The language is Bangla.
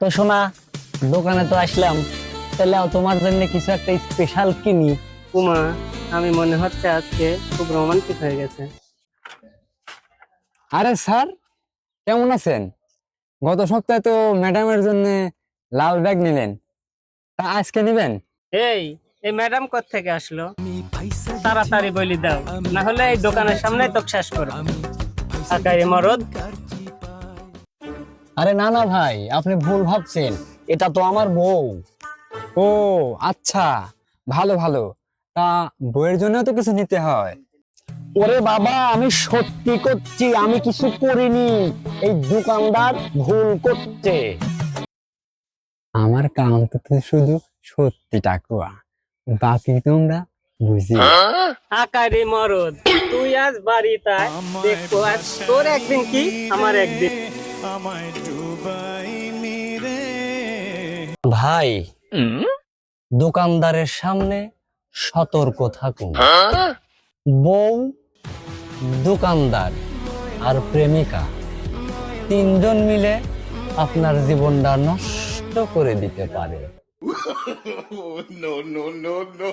তো শোনা, দোকানে তো আসলাম, তাহলে তোমার জন্য কিছু একটা স্পেশাল কিনি। উমা, আমি মনে হচ্ছে আজকে খুব রোমান্টিক হয়ে গেছে। আরে স্যার, কেমন আছেন? গত সপ্তাহে তো ম্যাডামের জন্য লাল ব্যাগ নিলেন, তা আজকে নেবেন? এই এই ম্যাডাম কোত্থেকে আসলো? তাড়াতাড়ি বলি দাও, না হলে এই দোকানের সামনে তোকে শেষ করো। আকাই মরদ। আরে না না ভাই, আপনি ভুল ভাবছেন, এটা তো আমার বউ। ও আচ্ছা, ভালো ভালো। তা বইয়ের জন্য তো কিছু নিতে হয়। ওরে বাবা, আমি সত্যি করছি, আমি কিছু করিনি। এই দোকানদার ভুল করছে। আমার কাম তো শুধু সত্যিটা কোয়া, বাকি তোমরা বুঝি। আকারে মরদ, তুই আজ বাড়িতে আয়, দেখবো আজ তোর একদিন কি আমার একদিন। ভাই, দোকানদারের সামনে সতর্ক থাকুন। বউ, দোকানদার আর প্রেমিকা তিনজন মিলে আপনার জীবনটা নষ্ট করে দিতে পারে। No, no, no, no.